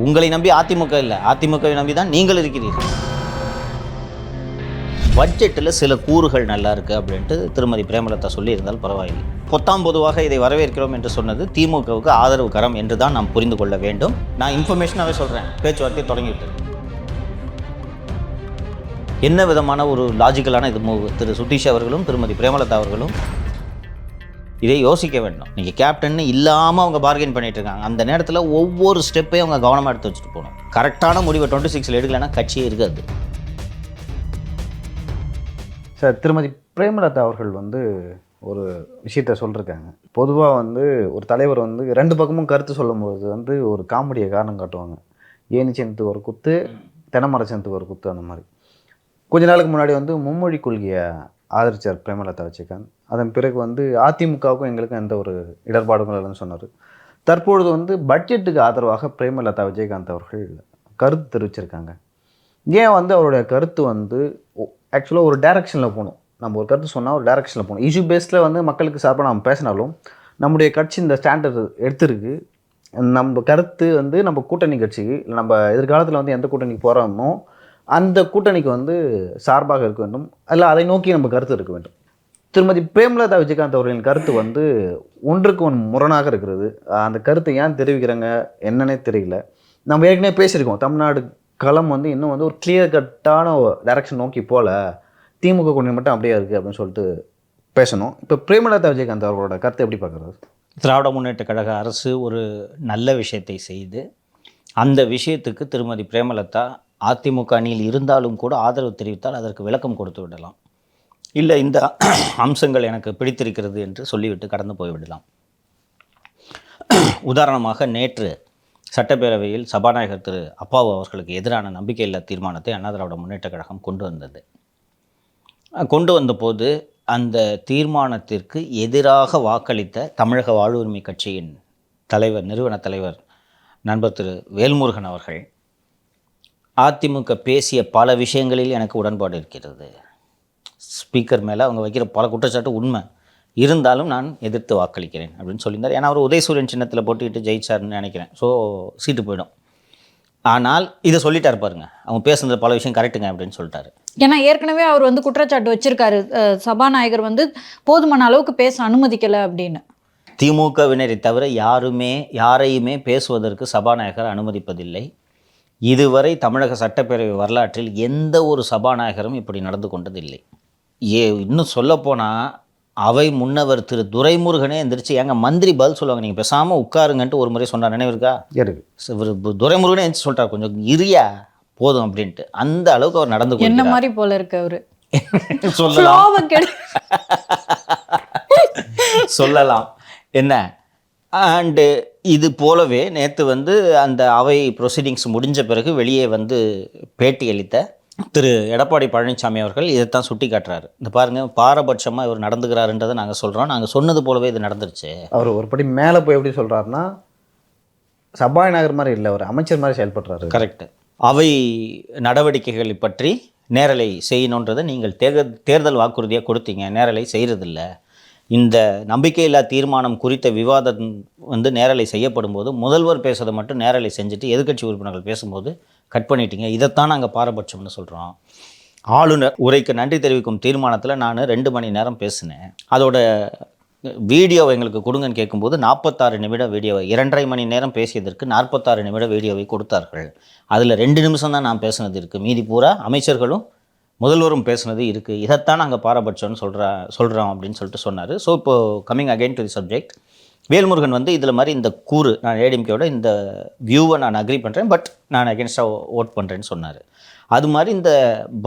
உங்களை நம்பி அதிமுக இல்லை, அதிமுகவை நம்பி தான் நீங்கள் இருக்கிறீர்கள். பட்ஜெட்டில் சில கூறுகள் நல்லா இருக்குது அப்படின்ட்டு திருமதி பிரேமலதா சொல்லியிருந்தால் பரவாயில்லை. பொதுவாக இதை வரவேற்கிறோம் என்று சொன்னது திமுகவுக்கு ஆதரவு கரம் என்று தான் நாம் புரிந்து கொள்ள வேண்டும். நான் இன்ஃபர்மேஷனாகவே சொல்கிறேன், பேச்சுவார்த்தை தொடங்கிவிட்டு என்ன விதமான ஒரு லாஜிக்கலான இது மூவ் திரு சுதீஷ் அவர்களும் திருமதி பிரேமலதா அவர்களும் இதை யோசிக்க வேண்டும். நீங்கள் கேப்டன்னு இல்லாமல் அவங்க பார்கெயின் பண்ணிட்டு இருக்காங்க. அந்த நேரத்தில் ஒவ்வொரு ஸ்டெப்பையும் அவங்க கவனமாக எடுத்து வச்சுட்டு போகணும். கரெக்டான முடிவை 26 எடுக்கலைன்னா கட்சியே இருக்காது. சார், திருமதி பிரேமலதா அவர்கள் ஒரு விஷயத்த சொல்லியிருக்காங்க. பொதுவாக ஒரு தலைவர் ரெண்டு பக்கமும் கருத்து சொல்லும்போது ஒரு காமெடியை காரணம் காட்டுவாங்க. ஏனி சேனத்துக்கு ஒரு குத்து, தென்னமர சேனத்துக்கு ஒரு குத்து, அந்த மாதிரி. கொஞ்ச நாளுக்கு முன்னாடி மும்மொழி கொள்கையை ஆதரித்தார் பிரேமலதா விஜயகாந்த். அதன் பிறகு அதிமுகவுக்கும் எங்களுக்கும் எந்த ஒரு இடர்பாடுகளும் இல்லைன்னு சொன்னார். தற்பொழுது பட்ஜெட்டுக்கு ஆதரவாக பிரேமலதா விஜயகாந்த் அவர்கள் கருத்து தெரிவிச்சிருக்காங்க. ஏன் அவருடைய கருத்து ஆக்சுவலாக ஒரு டைரக்ஷனில் போகணும். நம்ம ஒரு கருத்து சொன்னால் ஒரு டைரக்ஷனில் போகணும். இஷ்யூ பேஸில் மக்களுக்கு சார்பாக நம்ம பேசினாலும் நம்முடைய கட்சி இந்த ஸ்டாண்டர்ட் எடுத்திருக்கு. நம்ம கருத்து நம்ம கூட்டணி கட்சிக்கு இல்லை நம்ம எதிர்காலத்தில் எந்த கூட்டணிக்கு போகிறோமோ அந்த கூட்டணிக்கு சார்பாக இருக்க வேண்டும். இல்லை அதை நோக்கி நம்ம கருத்து இருக்க வேண்டும். திருமதி பிரேமலதா விஜயகாந்த் அவர்களின் கருத்து ஒன்றுக்கு ஒன்று முரணாக இருக்கிறது. அந்த கருத்தை ஏன் தெரிவிக்கிறாங்க என்னன்னே தெரியல. நம்ம ஏற்கனவே பேசியிருக்கோம், தமிழ்நாடு களம் இன்னும் ஒரு கிளியர் கட்டான டைரக்ஷன் நோக்கி போல, திமுக கூட்டணி மட்டும் அப்படியே இருக்குது அப்படின்னு சொல்லிட்டு பேசணும். இப்போ பிரேமலதா விஜயகாந்த் அவர்களோட கருத்தை எப்படி பார்க்குறது? திராவிட முன்னேற்ற கழக அரசு ஒரு நல்ல விஷயத்தை செய்து அந்த விஷயத்துக்கு திருமதி பிரேமலதா அதிமுக அணியில் இருந்தாலும் கூட ஆதரவு தெரிவித்தால் அதற்கு விளக்கம் கொடுத்து விடலாம். இல்லை இந்த அம்சங்கள் எனக்கு பிடித்திருக்கிறது என்று சொல்லிவிட்டு கடந்து போய்விடலாம். உதாரணமாக நேற்று சட்டப்பேரவையில் சபாநாயகர் திரு அப்பாவு அவர்களுக்கு எதிரான நம்பிக்கையில்லா தீர்மானத்தை அண்ணா திராவிட முன்னேற்ற கழகம் கொண்டு வந்தபோது அந்த தீர்மானத்திற்கு எதிராக வாக்களித்த தமிழக வாழ்வுரிமை கட்சியின் நிறுவன தலைவர் நண்பர் திரு வேல்முருகன் அவர்கள் அதிமுக பேசிய பல விஷயங்களில் எனக்கு உடன்பாடு இருக்கிறது, ஸ்பீக்கர் மேலே அவங்க வைக்கிற பல குற்றச்சாட்டு உண்மை இருந்தாலும் நான் எதிர்த்து வாக்களிக்கிறேன் அப்படின்னு சொல்லியிருந்தார். ஏன்னா அவர் உதயசூரியன் சின்னத்தில் போட்டுக்கிட்டு ஜெயிச்சார்னு நினைக்கிறேன். ஸோ சீட்டு போயிடும். ஆனால் இதை சொல்லிட்டார் பாருங்க, அவங்க பேசுனது பல விஷயம் கரெக்டுங்க அப்படின்னு சொல்லிட்டாரு. ஏன்னா ஏற்கனவே அவர் குற்றச்சாட்டு வச்சிருக்காரு, சபாநாயகர் போதுமான அளவுக்கு பேச அனுமதிக்கலை அப்படின்னு. திமுகவினரை தவிர யாரையுமே பேசுவதற்கு சபாநாயகர் அனுமதிப்பதில்லை. இதுவரை தமிழக சட்டப்பேரவை வரலாற்றில் எந்த ஒரு சபாநாயகரும் இப்படி நடந்து கொண்டதில்லை. இன்னும் சொல்லப்போனால் அவை முன்னவர் திரு துரைமுருகனே எந்திரிச்சு எங்க மந்திரி பதில் சொல்லுவாங்க, நீங்கள் பேசாமல் உட்காருங்கன்ட்டு ஒரு முறை சொன்னார், நினைவிருக்கா? இவர் துரைமுருகனே எந்திரிச்சு சொல்லிட்டார், கொஞ்சம் இரியா போதும் அப்படின்ட்டு. அந்த அளவுக்கு அவர் நடந்து என்ன மாதிரி போல இருக்கு அவரு சொல்லலாம் என்ன. அண்டு இது போலவே நேற்று அந்த அவை ப்ரொசீடிங்ஸ் முடிஞ்ச பிறகு வெளியே பேட்டி அளித்த திரு எடப்பாடி பழனிசாமி அவர்கள் இதைத்தான் சுட்டி காட்டுறாரு. இந்த பாருங்கள், பாரபட்சமாக இவர் நடந்துக்கிறாருன்றதை நாங்கள் சொல்கிறோம், நாங்கள் சொன்னது போலவே இது நடந்துருச்சு. அவர் ஒரு படி மேலே போய் எப்படி சொல்கிறாருன்னா, சபாநாயகர் மாதிரி இல்லை, அவர் அமைச்சர் மாதிரி செயல்படுறாரு. கரெக்டு. அவை நடவடிக்கைகளை பற்றி நேரலை செய்யணுன்றதை நீங்கள் தேர்தல் வாக்குறுதியாக கொடுத்தீங்க, நேரலை செய்கிறதில்ல. இந்த நம்பிக்கையில்லா தீர்மானம் குறித்த விவாதம் நேரலை செய்யப்படும் போது முதல்வர் பேசுறதை மட்டும் நேரலை செஞ்சுட்டு எதிர்க்கட்சி உறுப்பினர்கள் பேசும்போது கட் பண்ணிட்டீங்க. இதைத்தான் நாங்கள் பாரபட்சம்னு சொல்கிறோம். ஆளுநர் உரைக்கு நன்றி தெரிவிக்கும் தீர்மானத்தில் நான் 2 மணி நேரம் பேசினேன். அதோட வீடியோவை எங்களுக்கு கொடுங்கன்னு கேட்கும்போது 46 நிமிட வீடியோவை 2.5 மணி நேரம் பேசியதற்கு 46 நிமிட வீடியோவை கொடுத்தார்கள். அதில் 2 நிமிஷம் தான் நான் பேசுனது இருக்குது, மீதி பூரா அமைச்சர்களும் முதல்வரும் பேசுனது இருக்குது. இதைத்தான் நாங்கள் பாரபட்சம்னு சொல்கிறோம் அப்படின்னு சொல்லிட்டு சொன்னார். ஸோ இப்போது coming again to the subject, Velmurugan இதில் மாதிரி இந்த கூறு, நான் ஏடிஎம்கேயோட இந்த வியூவை நான் அக்ரி பண்ணுறேன், பட் நான் அகென்ஸ்டாக ஓட் பண்ணுறேன்னு சொன்னார். அது மாதிரி இந்த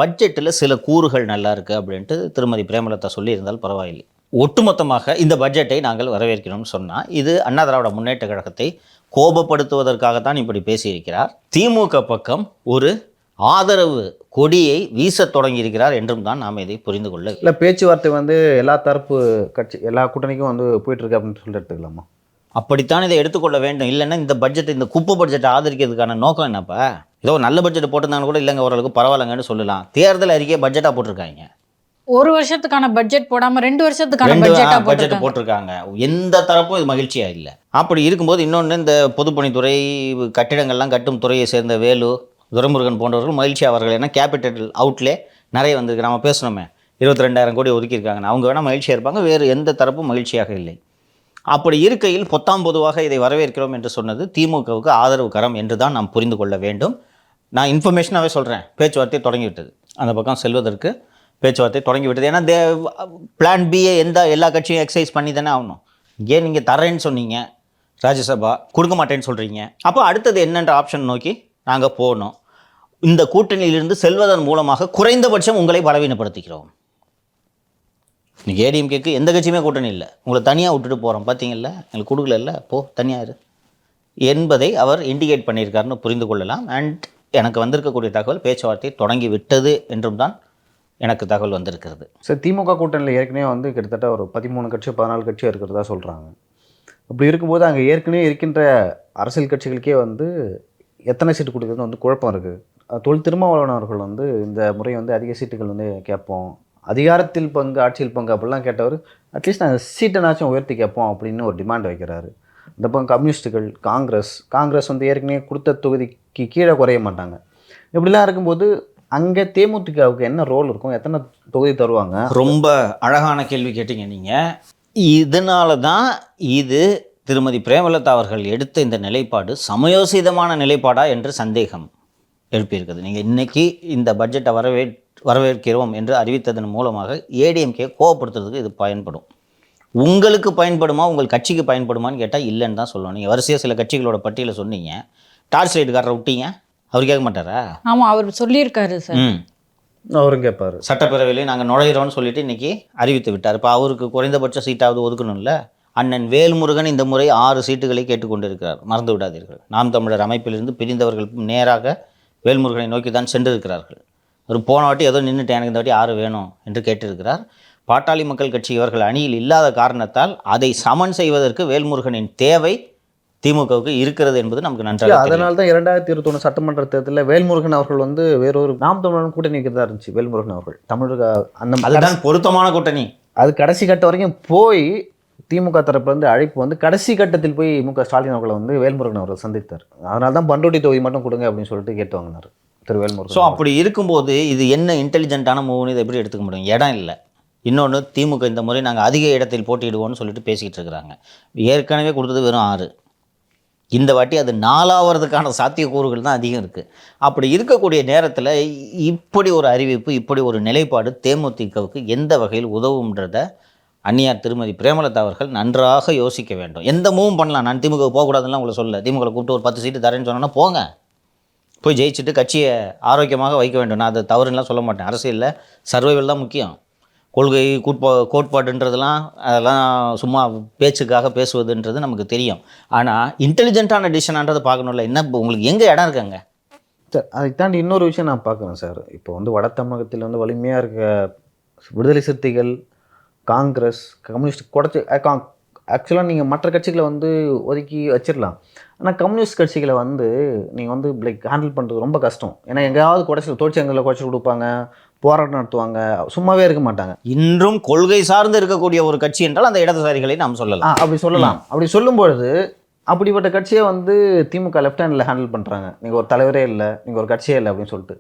பட்ஜெட்டில் சில கூறுகள் நல்லா இருக்குது அப்படின்ட்டு திருமதி பிரேமலதா சொல்லியிருந்தால் பரவாயில்லை. ஒட்டுமொத்தமாக இந்த பட்ஜெட்டை நாங்கள் வரவேற்கிறோம்னு சொன்னால் இது அண்ணா திராவிட முன்னேற்ற கழகத்தை கோபப்படுத்துவதற்காகத்தான் இப்படி பேசியிருக்கிறார். திமுக பக்கம் ஒரு ஆதரவு கொடியை வீச தொடங்கியிருக்கிறார் என்றும் தான் நாம் இதை புரிந்து கொள்ள. இல்லை, பேச்சுவார்த்தை எல்லா தரப்பு கட்சி எல்லா கூட்டணிக்கும் போயிட்டுருக்கு அப்படின்னு சொல்லிட்டு எடுத்துக்கலாமா? அப்படித்தான் இதை எடுத்துக்கொள்ள வேண்டும். இல்லைன்னா இந்த பட்ஜெட், இந்த குப்பை பட்ஜெட்டை ஆதரிக்கிறதுக்கான நோக்கம் என்னப்பா? ஏதோ நல்ல பட்ஜெட் போட்டிருந்தாங்க கூட இல்லைங்க ஓரளவுக்கு பரவாயில்லைங்கன்னு சொல்லலாம். தேர்தல் அறிக்கையை பட்ஜெட்டாக போட்டிருக்காங்க. ஒரு வருஷத்துக்கான பட்ஜெட் போடாமல் 2 வருஷத்துக்கான பட்ஜெட் போட்டிருக்காங்க. எந்த தரப்பும் இது மகிழ்ச்சியா இல்லை. அப்படி இருக்கும்போது இன்னொன்று இந்த பொதுப்பணித்துறை கட்டிடங்கள்லாம் கட்டும் துறையை சேர்ந்த வேலு துரைமுருகன் போன்றவர்கள் மகிழ்ச்சி அவர்கள் ஏன்னா கேபிட்டல் அவுட்லே நிறைய வந்திருக்கு. நம்ம பேசணுமே 22,000 கோடி ஒதுக்கியிருக்காங்க. அவங்க வேணால் மகிழ்ச்சியாக இருப்பாங்க, வேறு எந்த தரப்பும் மகிழ்ச்சியாக இல்லை. அப்படி இருக்கையில் பொத்தாம் பொதுவாக இதை வரவேற்கிறோம் என்று சொன்னது திமுகவுக்கு ஆதரவு கரம் என்று தான் நாம் புரிந்து கொள்ள வேண்டும். நான் இன்ஃபர்மேஷனாகவே சொல்கிறேன், பேச்சுவார்த்தை தொடங்கிவிட்டது, அந்த பக்கம் செல்வதற்கு பேச்சுவார்த்தை தொடங்கிவிட்டது. ஏன்னா பிளான் பியை எல்லா கட்சியும் எக்ஸசைஸ் பண்ணி தானே ஆகணும். ஏன் நீங்கள் தரேன்னு சொன்னீங்க, ராஜ்யசபா கொடுக்க மாட்டேன்னு சொல்கிறீங்க, அப்போ அடுத்தது என்னென்ற ஆப்ஷன் நோக்கி நாங்கள் போகணும். இந்த கூட்டணியிலிருந்து செல்வதன் மூலமாக குறைந்தபட்சம் உங்களை பலவீனப்படுத்திக்கிறோம். இன்றைக்கி ஏடிஎம்கேக்கு எந்த கட்சியுமே கூட்டணி இல்லை, உங்களை தனியாக விட்டுட்டு போகிறோம், பார்த்தீங்கல்ல, எங்களுக்கு கொடுக்கல, போ தனியாக இரு என்பதை அவர் இண்டிகேட் பண்ணியிருக்காருன்னு புரிந்து கொள்ளலாம். அண்ட் எனக்கு வந்திருக்கக்கூடிய தகவல் பேச்சுவார்த்தை தொடங்கி விட்டது என்றும் தான் எனக்கு தகவல் வந்திருக்கிறது. சார், திமுக கூட்டணியில் ஏற்கனவே வந்து கிட்டத்தட்ட ஒரு 13 கட்சி 14 கட்சி இருக்கிறதா சொல்கிறாங்க. அப்படி இருக்கும்போது அங்கே ஏற்கனவே இருக்கின்ற அரசியல் கட்சிகளுக்கே வந்து எத்தனை சீட்டு கொடுக்குறதுன்னு வந்து குழப்பம் இருக்குது. தொல் திருமாவளவன் அவர்கள் வந்து இந்த முறை வந்து அதிக சீட்டுகள் வந்து கேட்போம், அதிகாரத்தில் பங்கு ஆட்சியில் பங்கு அப்படிலாம் கேட்டவர் அட்லீஸ்ட் நாங்கள் சீட்டனாச்சும் உயர்த்தி கேட்போம் அப்படின்னு ஒரு டிமாண்ட் வைக்கிறாரு. இந்த பக்கம் கம்யூனிஸ்ட்டுகள், காங்கிரஸ் வந்து ஏற்கனவே கொடுத்த தொகுதிக்கு கீழே குறைய மாட்டாங்க. இப்படிலாம் இருக்கும்போது அங்கே தேமுதிகவுக்கு என்ன ரோல் இருக்கும், எத்தனை தொகுதி தருவாங்க? ரொம்ப அழகான கேள்வி கேட்டீங்க நீங்கள். இதனால தான் இது திருமதி பிரேமலதா அவர்கள் எடுத்த இந்த நிலைப்பாடு சமயோசிதமான நிலைப்பாடா என்று சந்தேகம் எழுப்பியிருக்குது. நீங்கள் இன்றைக்கி இந்த பட்ஜெட்டை வரவேற்கிறோம் என்று அறிவித்ததன் மூலமாக ஏடிஎம்கே கோவப்படுத்துறதுக்கு இது பயன்படும். உங்களுக்கு பயன்படுமா, உங்கள் கட்சிக்கு பயன்படுமான்னு கேட்டால் இல்லைன்னு தான் சொல்லணும். நீங்கள் வரிசையாக சில கட்சிகளோட பட்டியலை சொன்னீங்க, டார்ச் லைட்டுக்காரரை விட்டீங்க, அவர் கேட்க மாட்டாரா? ஆமாம், அவர் சொல்லியிருக்காரு சார். அவரும் கேட்பார். சட்டப்பேரவையில் நாங்கள் நுழையிறோம்னு சொல்லிட்டு இன்றைக்கி அறிவித்து விட்டார். இப்போ அவருக்கு குறைந்தபட்ச சீட்டாவது ஒதுக்கணும்ல. அண்ணன் வேல்முருகன் இந்த முறை 6 சீட்டுகளை கேட்டுக்கொண்டிருக்கிறார், மறந்து விடாதீர்கள். நாம் தமிழர் அமைப்பிலிருந்து பிரிந்தவர்கள் நேராக வேல்முருகனை நோக்கி தான் சென்றிருக்கிறார்கள். ஒரு போன வாட்டி ஏதோ நின்றுட்டு எனக்கு இந்த வாட்டி 6 வேணும் என்று கேட்டிருக்கிறார். பாட்டாளி மக்கள் கட்சி இவர்கள் அணியில் இல்லாத காரணத்தால் அதை சமன் செய்வதற்கு வேல்முருகனின் தேவை திமுகவுக்கு இருக்கிறது என்பது நமக்கு நன்றாக. அதனால தான் 2021 சட்டமன்ற தேர்தலில் வேல்முருகன் அவர்கள் வந்து வேறொரு நாம் தமிழர் கூட்டணி இருக்கிறதா இருந்துச்சு. வேல்முருகன் அவர்கள் தமிழக அந்த அதுதான் பொருத்தமான கூட்டணி. அது கடைசி கட்டம் வரைக்கும் போய் திமுக தரப்புல இருந்து அழைப்பு வந்து கடைசி கட்டத்தில் போய் ஸ்டாலின் அவர்களை வந்து வேல்முருகன் அவர்கள் சந்தித்தார். அதனால தான் பண்ருட்டி தொகுதி மட்டும் கொடுங்க அப்படின்னு சொல்லிட்டு கேட்டு வாங்கினார் திரு வேல்முருகன். ஸோ அப்படி இருக்கும்போது இது என்ன இன்டெலிஜென்ட்டான மூவ்னு இதை எப்படி எடுத்துக்க முடியும்? இடம் இல்லை. இன்னொன்று, திமுக இந்த முறை நாங்கள் அதிக இடத்தில் போட்டியிடுவோம்னு சொல்லிட்டு பேசிக்கிட்டு இருக்கிறாங்க. ஏற்கனவே கொடுத்தது வெறும் 6. இந்த வாட்டி அது 4ஆவதுக்கான சாத்தியக்கூறுகள் தான் அதிகம் இருக்குது. அப்படி இருக்கக்கூடிய நேரத்தில் இப்படி ஒரு அறிவிப்பு, இப்படி ஒரு நிலைப்பாடு தேமுதிகவுக்கு எந்த வகையில் உதவும்ன்றத அந்நியார் திருமதி பிரேமலதா அவர்கள் நன்றாக யோசிக்க வேண்டும். எந்த மூவும் பண்ணலாம், நான் திமுக போகக்கூடாதுன்னா உங்களை சொல்ல. திமுக கூப்பிட்டு ஒரு 10 சீட்டு தரேன்னு சொன்னோன்னா போங்க, போய் ஜெயிச்சுட்டு கட்சியை ஆரோக்கியமாக வைக்க வேண்டும். நான் அதை தவறுலாம் சொல்ல மாட்டேன். அரசியலில் சர்வைவல் தான் முக்கியம். கொள்கை கோட்பாடுன்றதெல்லாம் அதெல்லாம் சும்மா பேச்சுக்காக பேசுவதுன்றது நமக்கு தெரியும். ஆனால் இன்டெலிஜென்ட்டான டிசிஷனான்றதை பார்க்கணும்ல. என்ன உங்களுக்கு எங்கே இடம் இருக்காங்க சார்? அதை தாண்டி இன்னொரு விஷயம் நான் பார்க்குறேன் சார். இப்போ வந்து வட தமிழகத்தில் வந்து வலிமையாக இருக்க விடுதலை சிறுத்தைகள், காங்கிரஸ், கம்யூனிஸ்ட் குறைச்சி ஆக்சுவலாக நீங்கள் மற்ற கட்சிகளை வந்து ஒதுக்கி வச்சிடலாம். ஆனால் கம்யூனிஸ்ட் கட்சிகளை வந்து நீங்கள் வந்து லைக் ஹேண்டில் பண்ணுறது ரொம்ப கஷ்டம். ஏன்னா எங்கேயாவது தொழிற்சங்கங்களில் குறைச்சி கொடுப்பாங்க, போராட்டம் நடத்துவாங்க, சும்மாவே இருக்க மாட்டாங்க. இன்றும் கொள்கை சார்ந்து இருக்கக்கூடிய ஒரு கட்சி என்றால் அந்த இடதுசாரிகளை நாம் சொல்லலாம். அப்படி சொல்லலாம். அப்படி சொல்லும்பொழுது அப்படிப்பட்ட கட்சியை வந்து திமுக லெஃப்ட் ஹேண்டில் ஹேண்டில் பண்ணுறாங்க. நீங்கள் ஒரு தலைவரே இல்லை, நீங்கள் ஒரு கட்சியே இல்லை அப்படின்னு சொல்லிட்டு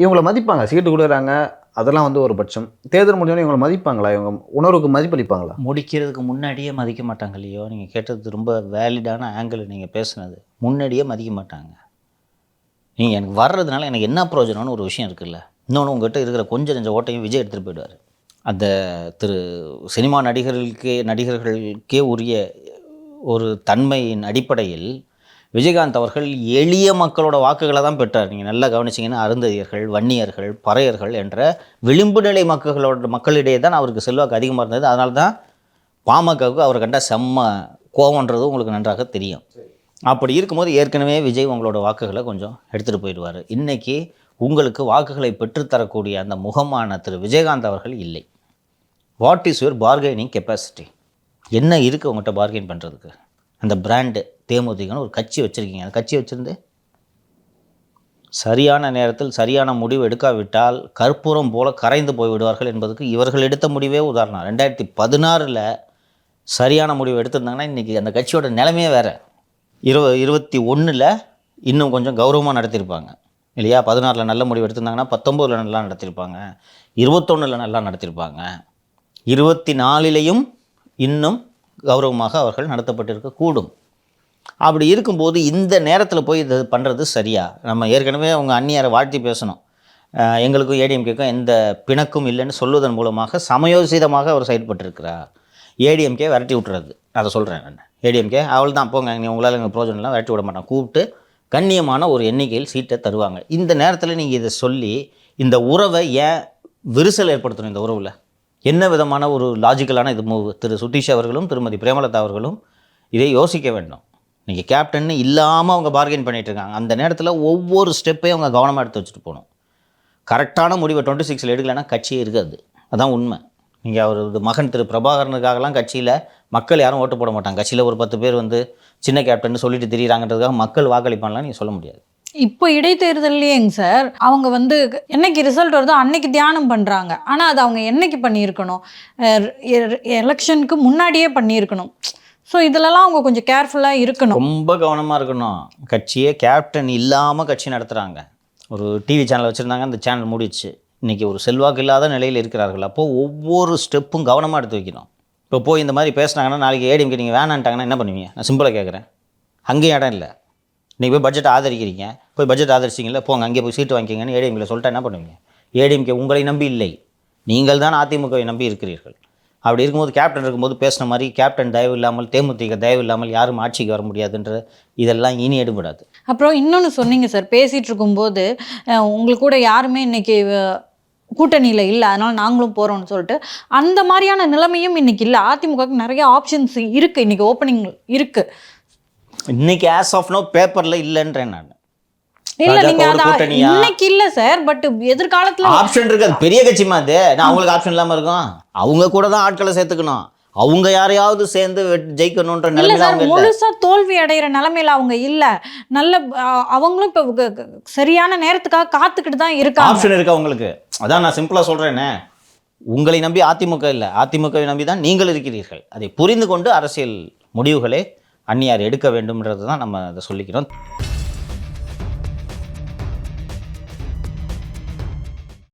இவங்களை மதிப்பாங்க, சீட்டு கொடுக்குறாங்க, அதெல்லாம் வந்து ஒரு பட்சம். தேர்தல் முடிஞ்சோன்னே இவங்களை மதிப்பாங்களா? இவங்க உணர்வுக்கு மதிப்பளிப்பாங்களா? முடிக்கிறதுக்கு முன்னாடியே மதிக்க மாட்டாங்க இல்லையோ? நீங்கள் கேட்டது ரொம்ப வேலிடான ஆங்கிள். நீங்கள் பேசுனது முன்னாடியே மதிக்க மாட்டாங்க. நீங்கள் எனக்கு வர்றதுனால எனக்கு என்ன பிரயோஜனம்னு ஒரு விஷயம் இருக்குல்ல. இன்னொன்று, உங்கள்கிட்ட இருக்கிற கொஞ்சம் நெஞ்ச ஓட்டையும் விஜய் எடுத்துகிட்டு போயிடுவார். அந்த சினிமா நடிகர்களுக்கே உரிய ஒரு தன்மையின் அடிப்படையில் விஜயகாந்த் அவர்கள் எளிய மக்களோட வாக்குகளை தான் பெற்றார். நீங்கள் நல்லா கவனிச்சிங்கன்னா அருந்ததியர்கள், வன்னியர்கள், பறையர்கள் என்ற விளிம்பு நிலை மக்களிடையே தான் அவருக்கு செல்வாக்கு அதிகமாக இருந்தது. அதனால தான் பாமகவுக்கு அவர் கண்ட செம்ம கோவன்றது உங்களுக்கு நன்றாக தெரியும். அப்படி இருக்கும்போது ஏற்கனவே விஜய் உங்களோட வாக்குகளை கொஞ்சம் எடுத்துகிட்டு போயிடுவார். இன்றைக்கி உங்களுக்கு வாக்குகளை பெற்றுத்தரக்கூடிய அந்த முகமான திரு விஜயகாந்த் அவர்கள் இல்லை. What is your bargaining capacity? என்ன இருக்குது உங்கள்கிட்ட பார்கெயின் பண்ணுறதுக்கு? அந்த பிராண்டு தேமுதிகன்னு ஒரு கட்சி வச்சுருக்கீங்க. அந்த கட்சி வச்சுருந்து சரியான நேரத்தில் சரியான முடிவு எடுக்காவிட்டால் கற்பூரம் போல கரைந்து போய்விடுவார்கள் என்பதுக்கு இவர்கள் எடுத்த முடிவே உதாரணம். 2016 சரியான முடிவு எடுத்திருந்தாங்கன்னா இன்றைக்கி அந்த கட்சியோட நிலைமையே வேறு. 21 இன்னும் கொஞ்சம் கௌரவமாக நடத்தியிருப்பாங்க இல்லையா? 16 நல்ல முடிவு எடுத்திருந்தாங்கன்னா 19 நல்லா நடத்தியிருப்பாங்க, 21 நல்லா நடத்தியிருப்பாங்க, 24 இன்னும் கௌரவமாக அவர்கள் நடத்தப்பட்டிருக்க கூடும். அப்படி இருக்கும்போது இந்த நேரத்தில் போய் இது பண்ணுறது சரியா? நம்ம ஏற்கனவே அவங்க அந்நியாரை வாழ்த்தி பேசணும். எங்களுக்கும் ஏடிஎம்கேக்கும் எந்த பிணக்கும் இல்லைன்னு சொல்வதன் மூலமாக சமயோசிதமாக அவர் செயல்பட்டிருக்கிறார். ஏடிஎம்கே விரட்டி விட்டுறது, அதை சொல்கிறேன் நான். ஏடிஎம்கே அவள் தான் போங்க, நீ உங்களால் எங்கள் ப்ரோஜனம்லாம் விரட்டி விட மாட்டான், கூப்பிட்டு கண்ணியமான ஒரு எண்ணிக்கையில் சீட்டை தருவாங்க. இந்த நேரத்தில் நீங்கள் இதை சொல்லி இந்த உறவை ஏன் விரிசல் ஏற்படுத்தணும்? இந்த உறவில் என்ன விதமான ஒரு லாஜிக்கலான இது மூவ்? திரு சுதீஷ் அவர்களும் திருமதி பிரேமலதா அவர்களும் இதை யோசிக்க வேண்டும். நீங்கள் கேப்டன் இல்லாமல் அவங்க பார்கெயின் பண்ணிகிட்டு இருக்காங்க. அந்த நேரத்தில் ஒவ்வொரு ஸ்டெப்பையும் அவங்க கவனமாக எடுத்து வச்சுட்டு போகணும். கரெக்டான முடிவை 26 எடுக்கலைன்னா கட்சியே இருக்காது. அதான் உண்மை. நீங்கள் அவரது மகன் திரு பிரபாகரனுக்காகலாம் கட்சியில் மக்கள் யாரும் ஓட்டு போட மாட்டாங்க. கட்சியில் ஒரு 10 பேர் வந்து சின்ன கேப்டன் சொல்லிட்டு திரியிறாங்கன்றதுக்காக மக்கள் வாக்களிப்பான்லாம் நீங்கள் சொல்ல முடியாது. இப்போ இடைத்தேர்தல்லையேங்க சார், அவங்க வந்து என்னைக்கு ரிசல்ட் வருதோ அன்னைக்கு தியானம் பண்ணுறாங்க. ஆனால் அது அவங்க என்னைக்கு பண்ணியிருக்கணும்? எலெக்ஷனுக்கு முன்னாடியே பண்ணியிருக்கணும். ஸோ இதிலலாம் அவங்க கொஞ்சம் கேர்ஃபுல்லாக இருக்கணும், ரொம்ப கவனமாக இருக்கணும். கட்சியே கேப்டன் இல்லாமல் கட்சி நடத்துகிறாங்க. ஒரு டிவி சேனல் வச்சுருந்தாங்க, அந்த சேனல் மூடிடுச்சு. இன்றைக்கி ஒரு செல்வாக்கு இல்லாத நிலையில் இருக்கிறார்கள். அப்போது ஒவ்வொரு ஸ்டெப்பும் கவனமாக எடுத்து வைக்கணும். இப்போ போய் இந்த மாதிரி பேசுனாங்கன்னா நாளைக்கு ஏடிஎம்கே நீங்கள் வேணான்ட்டாங்கன்னா என்ன பண்ணுவீங்க? நான் சிம்பிளாக கேட்குறேன். அங்கேயும் இடம் இல்லை. நீங்கள் போய் பட்ஜெட் ஆதரிக்கிறீங்க, போய் பட்ஜெட் ஆதரிச்சிங்களா, போங்க அங்கே போய் சீட்டு வாங்கிக்கிங்கன்னு ஏடிஎம்கேல சொல்லிட்டா என்ன பண்ணுவீங்க? ஏடிஎம்கே உங்களை நம்பி இல்லை, நீங்கள் தான் அதிமுகவை நம்பி இருக்கிறீர்கள். அப்படி இருக்கும்போது கேப்டன் இருக்கும்போது பேசின மாதிரி கேப்டன் தயவு இல்லாமல், தேமுதிக தயவு இல்லாமல் யாரும் ஆட்சிக்கு வர முடியாதுன்ற இதெல்லாம் இனி எடுபடாது. அப்புறம் இன்னொன்று சொன்னீங்க சார், பேசிகிட்டு இருக்கும்போது உங்களுக்கு கூட யாருமே இன்னைக்கு கூட்டணியில் இல்லை, அதனால் நாங்களும் போகிறோம்னு சொல்லிட்டு அந்த மாதிரியான நிலைமையும் இன்னைக்கு இல்லை. அதிமுகவுக்கு நிறைய ஆப்ஷன்ஸ் இருக்குது, இன்றைக்கி ஓப்பனிங் இருக்குது. இன்னைக்கு ஆஸ் ஆஃப் நோ பேப்பரில் இல்லைன்றேன் நான். இல்ல நீங்க இன்னைக்கு இல்ல சார், பட் எதிர்காலத்துல ஆப்ஷன் இருக்கு. அது பெரிய கட்சிமா அது, நான் அவங்களுக்கு ஆப்ஷன் இல்லாம இருக்கும். அவங்க கூட தான் ஆட்களை சேர்த்துக்கணும். அவங்க யாரையாவது சேர்ந்து ஜெயிக்கணும்ன்ற நிலைமையில முழுசா தோல்வி அடைகிற நிலைமையில அவங்க இல்ல. நல்ல அவங்களும் இப்ப சரியான நேரத்துக்காக காத்துக்கிட்டு தான் இருக்காங்க. ஆப்ஷன் இருக்கு அவங்களுக்கு. அதான் நான் சிம்பிளா சொல்றேனே, உங்களை நம்பி அதிமுக இல்லை, அதிமுகவை நம்பி தான் நீங்கள் இருக்கிறீர்கள். அதை புரிந்து கொண்டு அரசியல் முடிவுகளை அந்நியார் எடுக்க வேண்டும்ன்றது தான் நம்ம அதை சொல்லிக்கிறோம்.